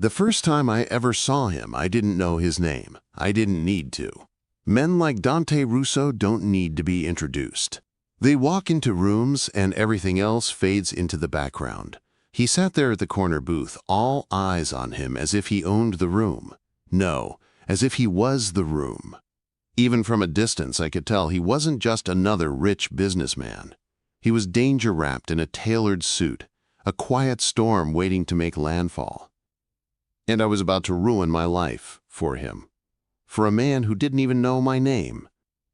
The first time I ever saw him, I didn't know his name. I didn't need to. Men like Dante Russo don't need to be introduced. They walk into rooms and everything else fades into the background. He sat there at the corner booth, all eyes on him as if he owned the room. No, as if he was the room. Even from a distance, I could tell he wasn't just another rich businessman. He was danger-wrapped in a tailored suit, a quiet storm waiting to make landfall. And I was about to ruin my life for him. For a man who didn't even know my name.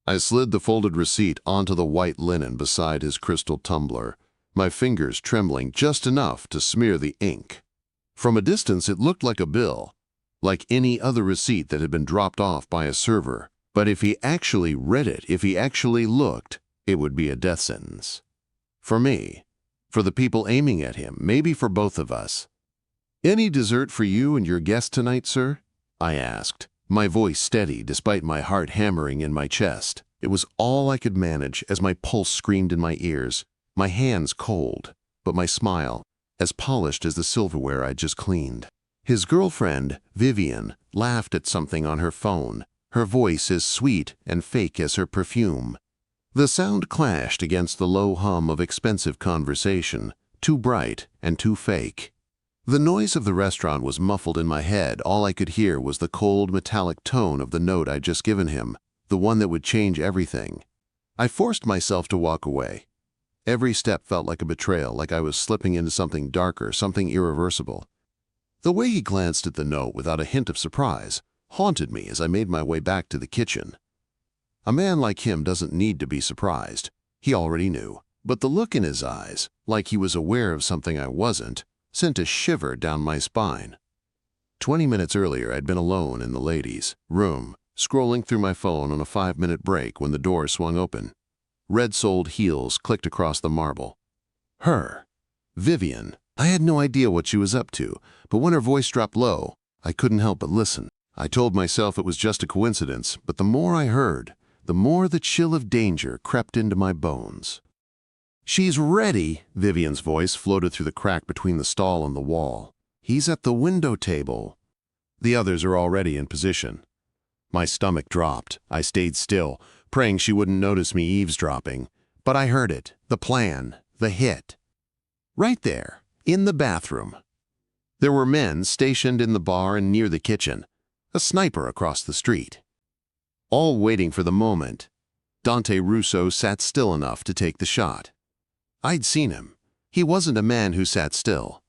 I slid the folded receipt onto the white linen beside his crystal tumbler, my fingers trembling just enough to smear the ink. From a distance, it looked like a bill, like any other receipt that had been dropped off by a server. But if he actually read it, if he actually looked, it would be a death sentence. For me, for the people aiming at him, maybe for both of us. "Any dessert for you and your guest tonight, sir?" I asked, my voice steady despite my heart hammering in my chest. It was all I could manage as my pulse screamed in my ears, my hands cold, but my smile as polished as the silverware I'd just cleaned. His girlfriend, Vivian, laughed at something on her phone, her voice as sweet and fake as her perfume. The sound clashed against the low hum of expensive conversation, too bright and too fake. The noise of the restaurant was muffled in my head. All I could hear was the cold, metallic tone of the note I'd just given him, the one that would change everything. I forced myself to walk away. Every step felt like a betrayal, like I was slipping into something darker, something irreversible. The way he glanced at the note without a hint of surprise haunted me as I made my way back to the kitchen. A man like him doesn't need to be surprised. He already knew. But the look in his eyes, like he was aware of something I wasn't, sent a shiver down my spine. 20 minutes earlier, I'd been alone in the ladies' room, scrolling through my phone on a 5-minute break when the door swung open. Red-soled heels clicked across the marble. Her. Vivian. I had no idea what she was up to, but when her voice dropped low, I couldn't help but listen. I told myself it was just a coincidence, but the more I heard, the more the chill of danger crept into my bones. "She's ready," Vivian's voice floated through the crack between the stall and the wall. "He's at the window table." The others are already in position. My stomach dropped. I stayed still, praying she wouldn't notice me eavesdropping. But I heard it, the plan, the hit. Right there, in the bathroom. There were men stationed in the bar and near the kitchen, a sniper across the street. All waiting for the moment, Dante Russo sat still enough to take the shot. I'd seen him. He wasn't a man who sat still.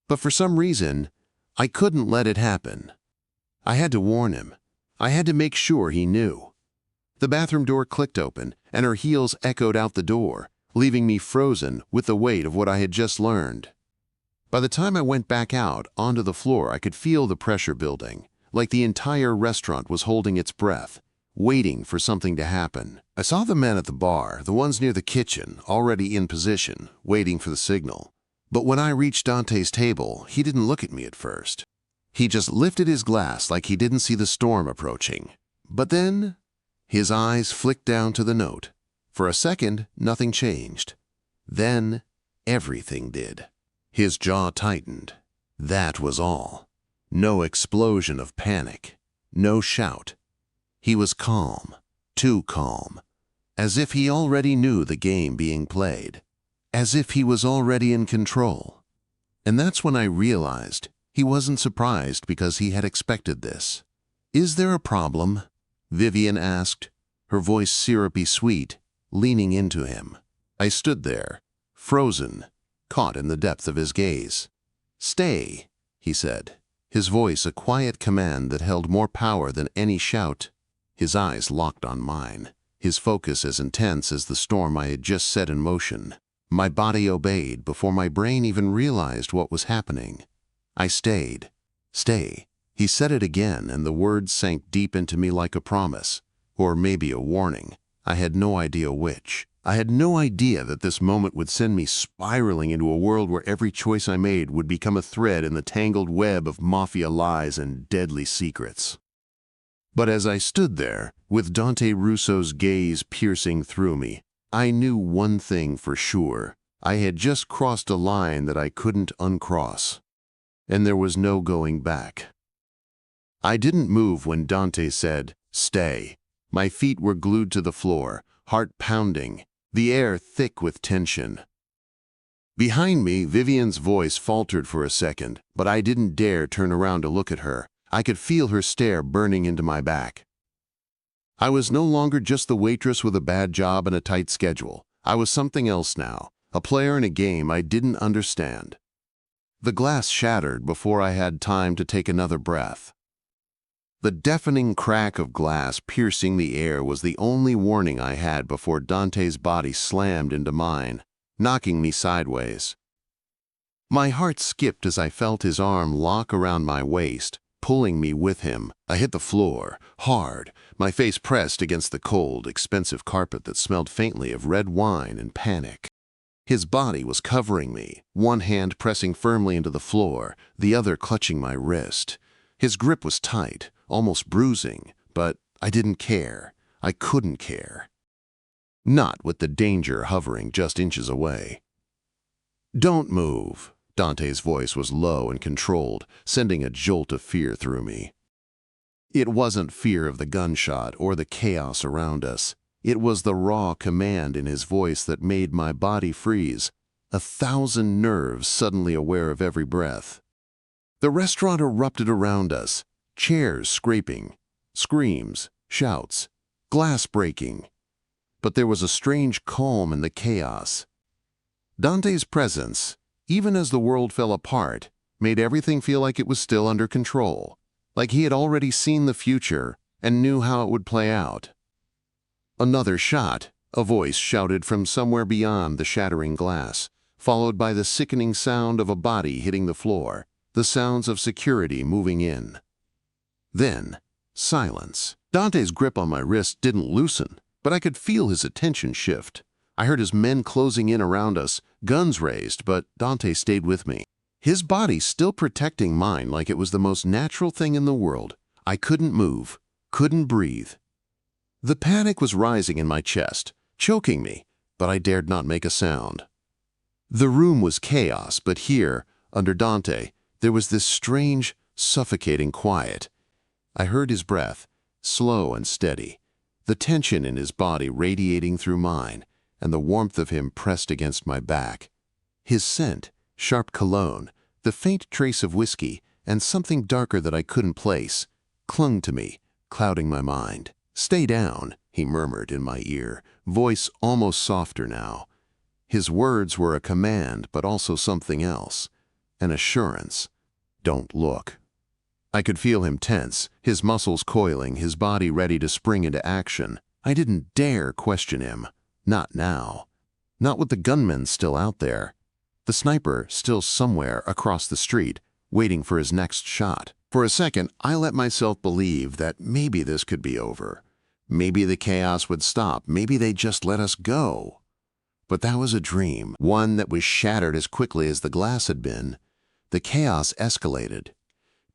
But for some reason, I couldn't let it happen. I had to warn him. I had to make sure he knew. The bathroom door clicked open, and her heels echoed out the door, leaving me frozen with the weight of what I had just learned. By the time I went back out onto the floor, I could feel the pressure building, like the entire restaurant was holding its breath, waiting for something to happen. I saw the men at the bar, the ones near the kitchen, already in position, waiting for the signal. But when I reached Dante's table, he didn't look at me at first. He just lifted his glass like he didn't see the storm approaching. But then, his eyes flicked down to the note. For a second, nothing changed. Then, everything did. His jaw tightened. That was all. No explosion of panic. No shout. He was calm, too calm, as if he already knew the game being played, as if he was already in control. And that's when I realized he wasn't surprised because he had expected this. "Is there a problem?" Vivian asked, her voice syrupy sweet, leaning into him. I stood there, frozen, caught in the depth of his gaze. "Stay," he said, his voice a quiet command that held more power than any shout. His eyes locked on mine, his focus as intense as the storm I had just set in motion. My body obeyed before my brain even realized what was happening. I stayed. "Stay." He said it again, and the words sank deep into me like a promise, or maybe a warning. I had no idea which. I had no idea that this moment would send me spiraling into a world where every choice I made would become a thread in the tangled web of Mafia lies and deadly secrets. But as I stood there, with Dante Russo's gaze piercing through me, I knew one thing for sure. I had just crossed a line that I couldn't uncross. and there was no going back. I didn't move when Dante said, "Stay." My feet were glued to the floor, heart pounding, the air thick with tension. Behind me, Vivian's voice faltered for a second, but I didn't dare turn around to look at her. I could feel her stare burning into my back. I was no longer just the waitress with a bad job and a tight schedule. I was something else now, a player in a game I didn't understand. The glass shattered before I had time to take another breath. The deafening crack of glass piercing the air was the only warning I had before Dante's body slammed into mine, knocking me sideways. My heart skipped as I felt his arm lock around my waist, pulling me with him. I hit the floor, hard, my face pressed against the cold, expensive carpet that smelled faintly of red wine and panic. His body was covering me, one hand pressing firmly into the floor, the other clutching my wrist. His grip was tight, almost bruising, but I didn't care. I couldn't care. Not with the danger hovering just inches away. "Don't move." Dante's voice was low and controlled, sending a jolt of fear through me. It wasn't fear of the gunshot or the chaos around us. It was the raw command in his voice that made my body freeze, 1,000 nerves suddenly aware of every breath. The restaurant erupted around us, chairs scraping, screams, shouts, glass breaking. But there was a strange calm in the chaos. Dante's presence, even as the world fell apart, made everything feel like it was still under control, like he had already seen the future and knew how it would play out. "Another shot," a voice shouted from somewhere beyond the shattering glass, followed by the sickening sound of a body hitting the floor, the sounds of security moving in. Then, silence. Dante's grip on my wrist didn't loosen, but I could feel his attention shift. I heard his men closing in around us, guns raised, but Dante stayed with me. His body still protecting mine like it was the most natural thing in the world. I couldn't move, couldn't breathe. The panic was rising in my chest, choking me, but I dared not make a sound. The room was chaos, but here, under Dante, there was this strange, suffocating quiet. I heard his breath, slow and steady, the tension in his body radiating through mine, and the warmth of him pressed against my back. His scent, sharp cologne, the faint trace of whiskey, and something darker that I couldn't place, clung to me, clouding my mind. "Stay down," he murmured in my ear, voice almost softer now. His words were a command, but also something else, an assurance. "Don't look." I could feel him tense, his muscles coiling, his body ready to spring into action. I didn't dare question him. Not now. Not with the gunman still out there. The sniper still somewhere across the street, waiting for his next shot. For a second, I let myself believe that maybe this could be over. Maybe the chaos would stop. Maybe they'd just let us go. But that was a dream, one that was shattered as quickly as the glass had been. The chaos escalated.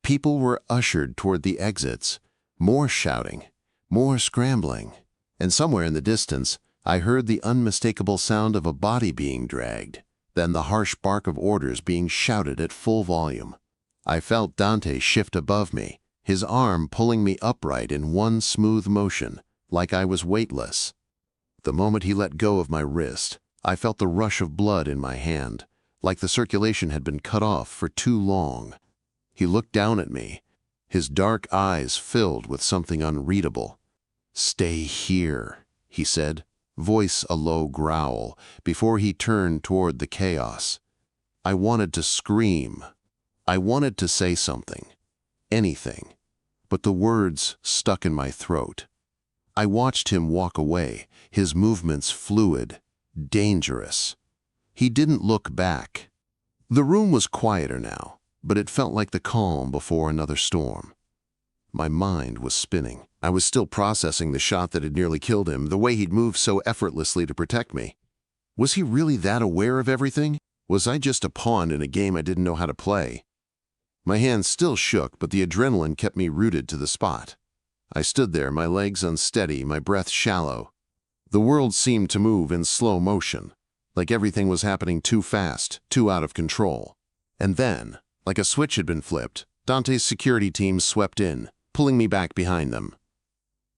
People were ushered toward the exits, more shouting, more scrambling, and somewhere in the distance, I heard the unmistakable sound of a body being dragged, then the harsh bark of orders being shouted at full volume. I felt Dante shift above me, his arm pulling me upright in one smooth motion, like I was weightless. The moment he let go of my wrist, I felt the rush of blood in my hand, like the circulation had been cut off for too long. He looked down at me, his dark eyes filled with something unreadable. "Stay here," he said, voice a low growl, before he turned toward the chaos. I wanted to scream. I wanted to say something, anything, but the words stuck in my throat. I watched him walk away, his movements fluid, dangerous. He didn't look back. The room was quieter now, but it felt like the calm before another storm. My mind was spinning. I was still processing the shot that had nearly killed him, the way he'd moved so effortlessly to protect me. Was he really that aware of everything? Was I just a pawn in a game I didn't know how to play? My hands still shook, but the adrenaline kept me rooted to the spot. I stood there, my legs unsteady, my breath shallow. The world seemed to move in slow motion, like everything was happening too fast, too out of control. And then, Like a switch had been flipped, Dante's security team swept in, pulling me back behind them.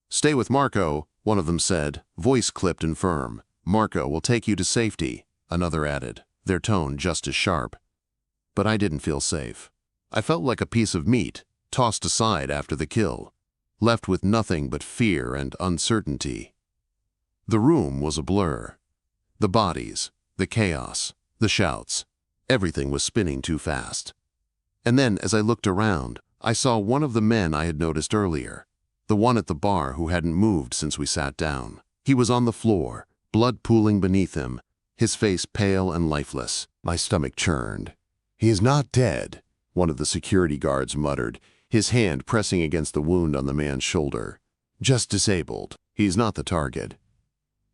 "Stay with Marco," one of them said, voice clipped and firm. "Marco will take you to safety," another added, their tone just as sharp. But I didn't feel safe. I felt like a piece of meat, tossed aside after the kill, left with nothing but fear and uncertainty. The room was a blur. The bodies, the chaos, the shouts, everything was spinning too fast. And then, as I looked around, I saw one of the men I had noticed earlier, the one at the bar who hadn't moved since we sat down. He was on the floor, blood pooling beneath him, his face pale and lifeless. My stomach churned. "He is not dead," one of the security guards muttered, his hand pressing against the wound on the man's shoulder. "Just disabled. He's not the target."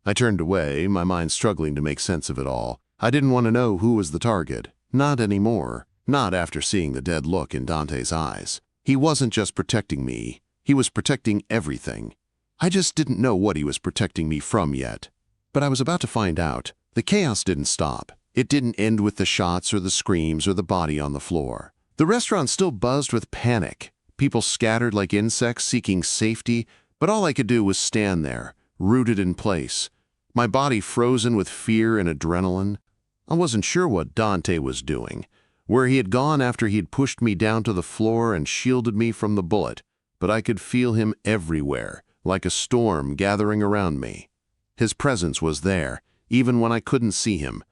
I turned away, my mind struggling to make sense of it all. I didn't want to know who was the target. Not anymore. Not after seeing the dead look in Dante's eyes. He wasn't just protecting me. He was protecting everything. I just didn't know what he was protecting me from yet. But I was about to find out. The chaos didn't stop. It didn't end with the shots or the screams or the body on the floor. The restaurant still buzzed with panic. People scattered like insects seeking safety, but all I could do was stand there, rooted in place. My body frozen with fear and adrenaline. I wasn't sure what Dante was doing, where he had gone after he had pushed me down to the floor and shielded me from the bullet, but I could feel him everywhere, like a storm gathering around me. His presence was there, even when I couldn't see him.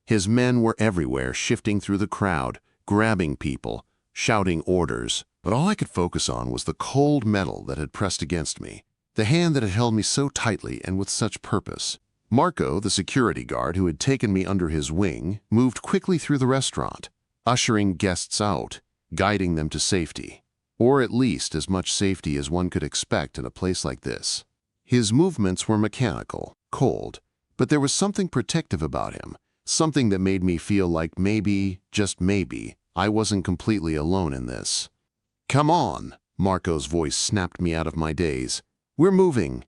His men were everywhere, shifting through the crowd, grabbing people, shouting orders. But all I could focus on was the cold metal that had pressed against me, the hand that had held me so tightly and with such purpose. Marco, the security guard who had taken me under his wing, moved quickly through the restaurant, ushering guests out, guiding them to safety, or at least as much safety as one could expect in a place like this. His movements were mechanical, cold, but there was something protective about him, something that made me feel like maybe, just maybe, I wasn't completely alone in this. "Come on," Marco's voice snapped me out of my daze. "We're moving."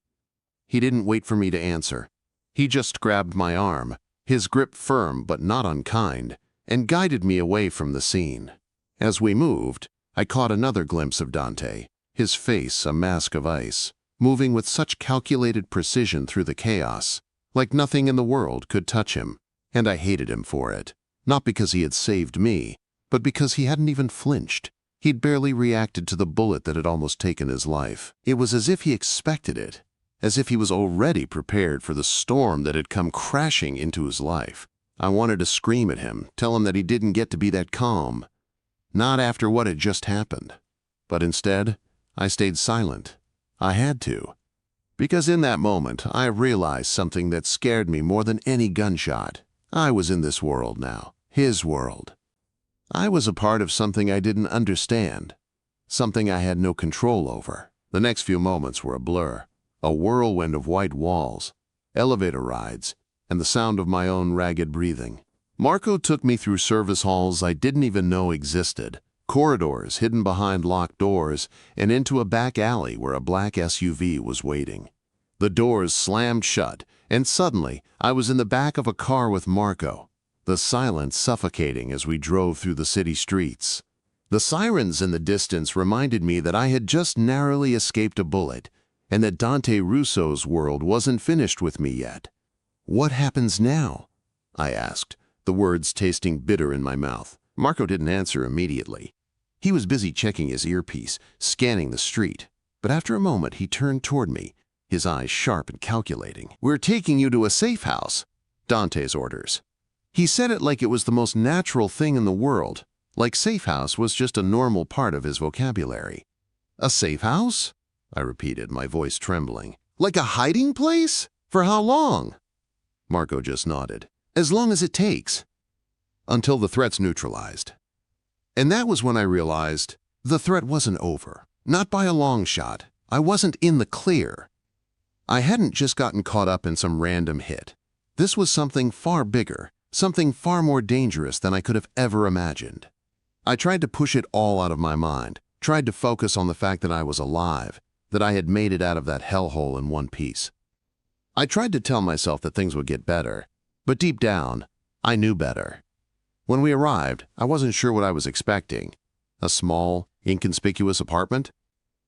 He didn't wait for me to answer. He just grabbed my arm, his grip firm but not unkind, and guided me away from the scene. As we moved, I caught another glimpse of Dante, his face a mask of ice, moving with such calculated precision through the chaos, like nothing in the world could touch him. And I hated him for it, not because he had saved me, but because he hadn't even flinched. He'd barely reacted to the bullet that had almost taken his life. It was as if he expected it, as if he was already prepared for the storm that had come crashing into his life. I wanted to scream at him, tell him that he didn't get to be that calm. Not after what had just happened. But instead, I stayed silent. I had to. Because in that moment, I realized something that scared me more than any gunshot. I was in this world now, his world. I was a part of something I didn't understand, something I had no control over. The next few moments were a blur, a whirlwind of white walls, elevator rides, and the sound of my own ragged breathing. Marco took me through service halls I didn't even know existed, corridors hidden behind locked doors, and into a back alley where a black SUV was waiting. The doors slammed shut, and suddenly I was in the back of a car with Marco, the silence suffocating as we drove through the city streets. The sirens in the distance reminded me that I had just narrowly escaped a bullet, and that Dante Russo's world wasn't finished with me yet. "What happens now?" I asked, the words tasting bitter in my mouth. Marco didn't answer immediately. He was busy checking his earpiece, scanning the street. But after a moment he turned toward me, his eyes sharp and calculating. "We're taking you to a safe house," Dante's orders. He said it like it was the most natural thing in the world, like safe house was just a normal part of his vocabulary. "A safe house?" I repeated, my voice trembling. "Like a hiding place? For how long?" Marco just nodded. "As long as it takes. Until the threat's neutralized." And that was when I realized the threat wasn't over. Not by a long shot. I wasn't in the clear. I hadn't just gotten caught up in some random hit. This was something far bigger, something far more dangerous than I could have ever imagined. I tried to push it all out of my mind, tried to focus on the fact that I was alive, that I had made it out of that hellhole in one piece. I tried to tell myself that things would get better, but deep down, I knew better. When we arrived, I wasn't sure what I was expecting. A small, inconspicuous apartment?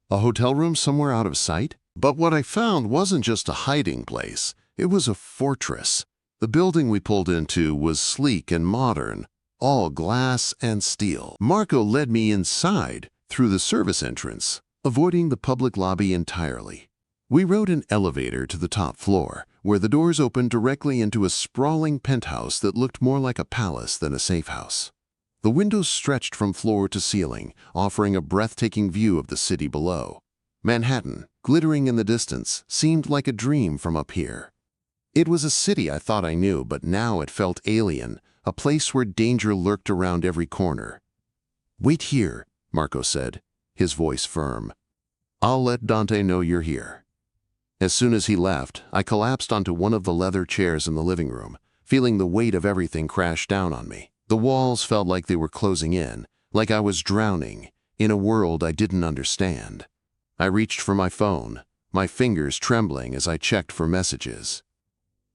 A hotel room somewhere out of sight? But what I found wasn't just a hiding place. It was a fortress. The building we pulled into was sleek and modern, all glass and steel. Marco led me inside through the service entrance, avoiding the public lobby entirely. We rode an elevator to the top floor, where the doors opened directly into a sprawling penthouse that looked more like a palace than a safe house. The windows stretched from floor to ceiling, offering a breathtaking view of the city below. Manhattan, glittering in the distance, seemed like a dream from up here. It was a city I thought I knew, but now it felt alien, a place where danger lurked around every corner. "Wait here," Marco said, his voice firm. "I'll let Dante know you're here." As soon as he left, I collapsed onto one of the leather chairs in the living room, feeling the weight of everything crash down on me. The walls felt like they were closing in, like I was drowning in a world I didn't understand. I reached for my phone, my fingers trembling as I checked for messages.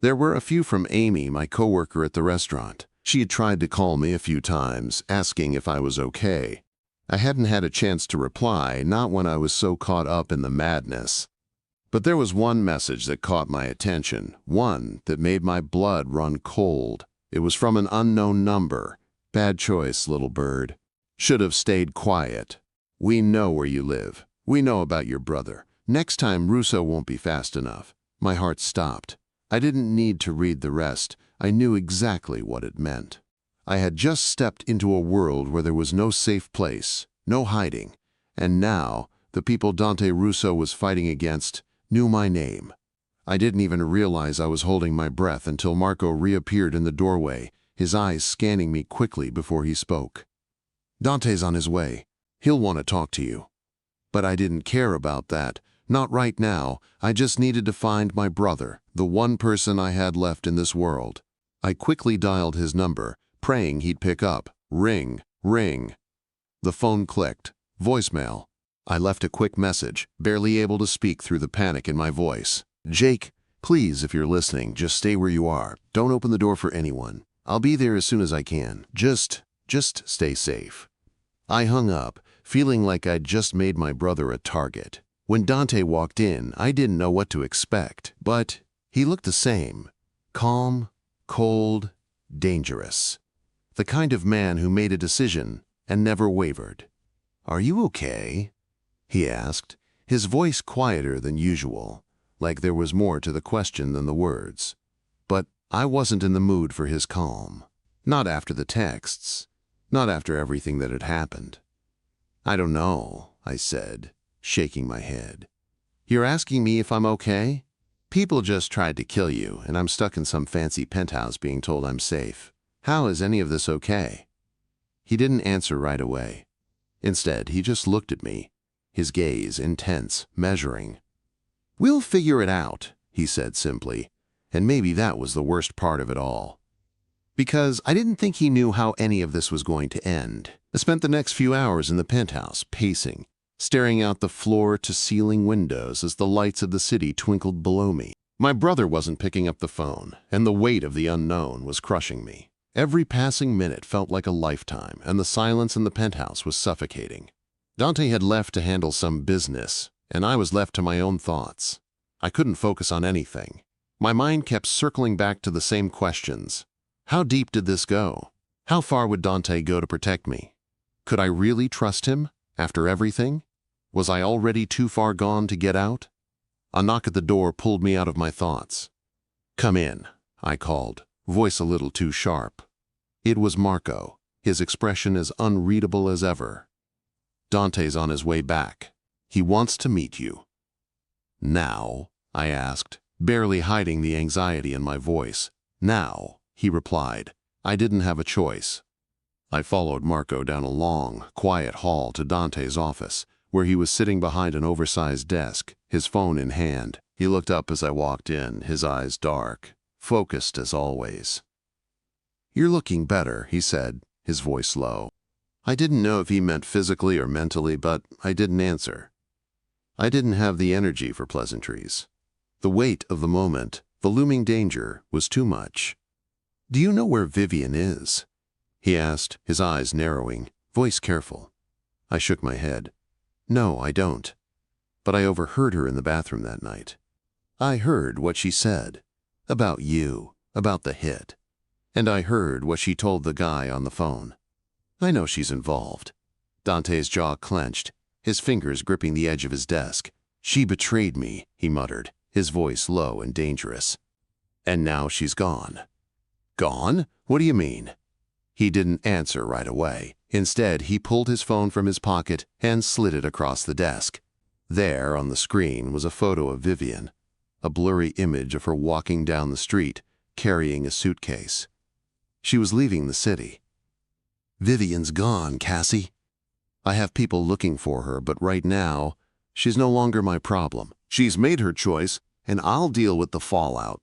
There were a few from Amy, my coworker at the restaurant. She had tried to call me a few times, asking if I was okay. I hadn't had a chance to reply, not when I was so caught up in the madness. But there was one message that caught my attention, one that made my blood run cold. It was from an unknown number. "Bad choice, little bird. Should have stayed quiet. We know where you live. We know about your brother. Next time Russo won't be fast enough." My heart stopped. I didn't need to read the rest. I knew exactly what it meant. I had just stepped into a world where there was no safe place, no hiding. And now, the people Dante Russo was fighting against knew my name. I didn't even realize I was holding my breath until Marco reappeared in the doorway, his eyes scanning me quickly before he spoke. "Dante's on his way. He'll want to talk to you." But I didn't care about that. Not right now. I just needed to find my brother, the one person I had left in this world. I quickly dialed his number, praying he'd pick up. Ring, ring. The phone clicked. Voicemail. I left a quick message, barely able to speak through the panic in my voice. "Jake, please, if you're listening, just stay where you are. Don't open the door for anyone. I'll be there as soon as I can. Just stay safe." I hung up, feeling like I'd just made my brother a target. When Dante walked in, I didn't know what to expect, but he looked the same. Calm, cold, dangerous. The kind of man who made a decision and never wavered. "Are you okay?" he asked, his voice quieter than usual, like there was more to the question than the words. But I wasn't in the mood for his calm. Not after the texts. Not after everything that had happened. "I don't know," I said, shaking my head. "You're asking me if I'm okay? People just tried to kill you, and I'm stuck in some fancy penthouse being told I'm safe. How is any of this okay?" He didn't answer right away. Instead, he just looked at me, his gaze intense, measuring. "We'll figure it out," he said simply, and maybe that was the worst part of it all. Because I didn't think he knew how any of this was going to end. I spent the next few hours in the penthouse, pacing, staring out the floor-to-ceiling windows as the lights of the city twinkled below me. My brother wasn't picking up the phone, and the weight of the unknown was crushing me. Every passing minute felt like a lifetime, and the silence in the penthouse was suffocating. Dante had left to handle some business, and I was left to my own thoughts. I couldn't focus on anything. My mind kept circling back to the same questions. How deep did this go? How far would Dante go to protect me? Could I really trust him, after everything? Was I already too far gone to get out? A knock at the door pulled me out of my thoughts. "Come in," I called, voice a little too sharp. It was Marco, his expression as unreadable as ever. "Dante's on his way back. He wants to meet you." "Now?" I asked, barely hiding the anxiety in my voice. "Now," he replied. I didn't have a choice. I followed Marco down a long, quiet hall to Dante's office, where he was sitting behind an oversized desk, his phone in hand. He looked up as I walked in, his eyes dark, focused as always. "You're looking better," he said, his voice low. I didn't know if he meant physically or mentally, but I didn't answer. I didn't have the energy for pleasantries. The weight of the moment, the looming danger, was too much. "Do you know where Vivian is?" he asked, his eyes narrowing, voice careful. I shook my head. No, I don't. But I overheard her in the bathroom that night. I heard what she said. About you, about the hit. And I heard what she told the guy on the phone. I know she's involved. Dante's jaw clenched, his fingers gripping the edge of his desk. She betrayed me, he muttered, his voice low and dangerous. And now she's gone. Gone? What do you mean? He didn't answer right away. Instead, he pulled his phone from his pocket and slid it across the desk. There, on the screen, was a photo of Vivian, a blurry image of her walking down the street, carrying a suitcase. She was leaving the city. Vivian's gone, Cassie. I have people looking for her, but right now, she's no longer my problem. She's made her choice, and I'll deal with the fallout.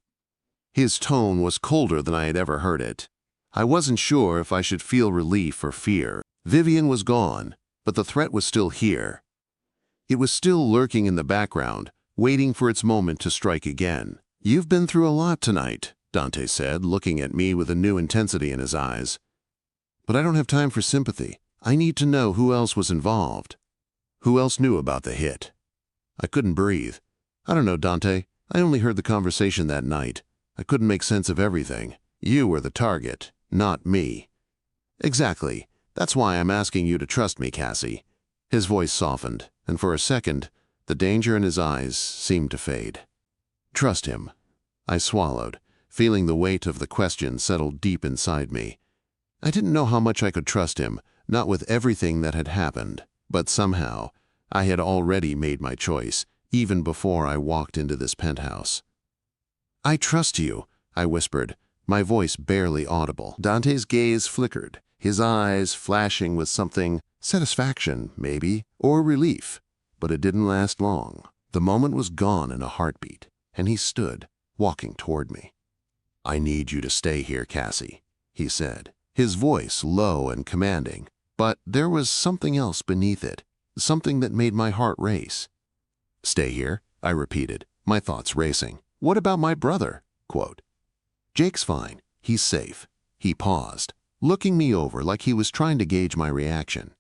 His tone was colder than I had ever heard it. I wasn't sure if I should feel relief or fear. Vivian was gone, but the threat was still here. It was still lurking in the background, waiting for its moment to strike again. You've been through a lot tonight, Dante said, looking at me with a new intensity in his eyes. But I don't have time for sympathy. I need to know who else was involved. Who else knew about the hit? I couldn't breathe. I don't know, Dante. I only heard the conversation that night. I couldn't make sense of everything. You were the target, not me. Exactly. That's why I'm asking you to trust me, Cassie. His voice softened, and for a second, the danger in his eyes seemed to fade. Trust him. I swallowed, feeling the weight of the question settle deep inside me. I didn't know how much I could trust him, not with everything that had happened, but somehow, I had already made my choice, even before I walked into this penthouse. I trust you, I whispered, my voice barely audible. Dante's gaze flickered, his eyes flashing with something, satisfaction, maybe, or relief. But it didn't last long. The moment was gone in a heartbeat, and he stood, walking toward me. I need you to stay here, Cassie, he said, his voice low and commanding. But there was something else beneath it, something that made my heart race. Stay here, I repeated, my thoughts racing. What about my brother? Quote. Jake's fine. He's safe. He paused, looking me over like he was trying to gauge my reaction.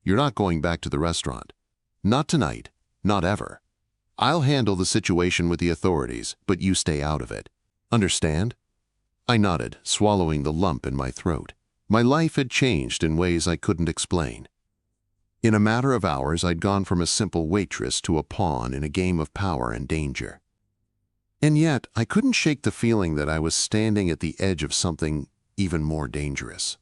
You're not going back to the restaurant. Not tonight. Not ever. I'll handle the situation with the authorities, but you stay out of it. Understand? I nodded, swallowing the lump in my throat. My life had changed in ways I couldn't explain. In a matter of hours, I'd gone from a simple waitress to a pawn in a game of power and danger. And yet, I couldn't shake the feeling that I was standing at the edge of something even more dangerous.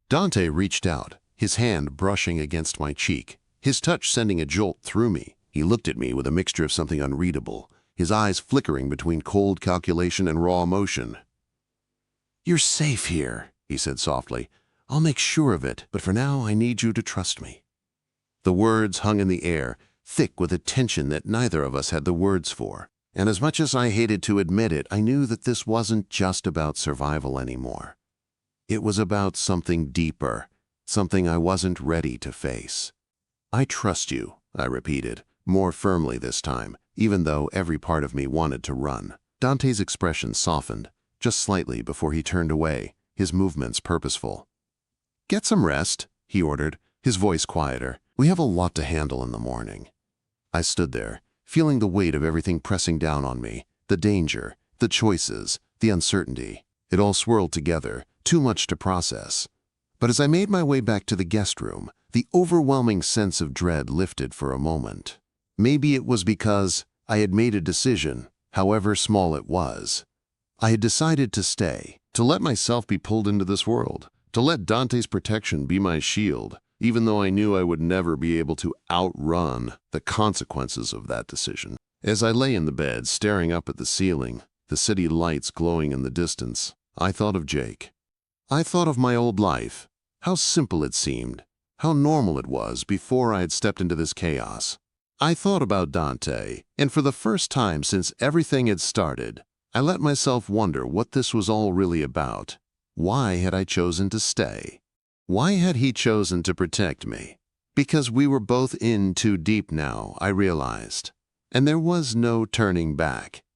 Dante reached out, his hand brushing against my cheek, his touch sending a jolt through me. He looked at me with a mixture of something unreadable, his eyes flickering between cold calculation and raw emotion. You're safe here, he said softly. I'll make sure of it, but for now I need you to trust me. The words hung in the air, thick with a tension that neither of us had the words for. And as much as I hated to admit it, I knew that this wasn't just about survival anymore. It was about something deeper, something I wasn't ready to face. I trust you, I repeated, more firmly this time, even though every part of me wanted to run. Dante's expression softened, just slightly before he turned away, his movements purposeful. Get some rest, he ordered, his voice quieter. We have a lot to handle in the morning. I stood there, feeling the weight of everything pressing down on me, the danger, the choices, the uncertainty. It all swirled together, too much to process. But as I made my way back to the guest room, the overwhelming sense of dread lifted for a moment. Maybe it was because I had made a decision, however small it was. I had decided to stay, to let myself be pulled into this world, to let Dante's protection be my shield, even though I knew I would never be able to outrun the consequences of that decision. As I lay in the bed, staring up at the ceiling, the city lights glowing in the distance, I thought of Jake. I thought of my old life, how simple it seemed, how normal it was before I had stepped into this chaos. I thought about Dante, and for the first time since everything had started, I let myself wonder what this was all really about. Why had I chosen to stay? Why had he chosen to protect me? Because we were both in too deep now, I realized. And there was no turning back.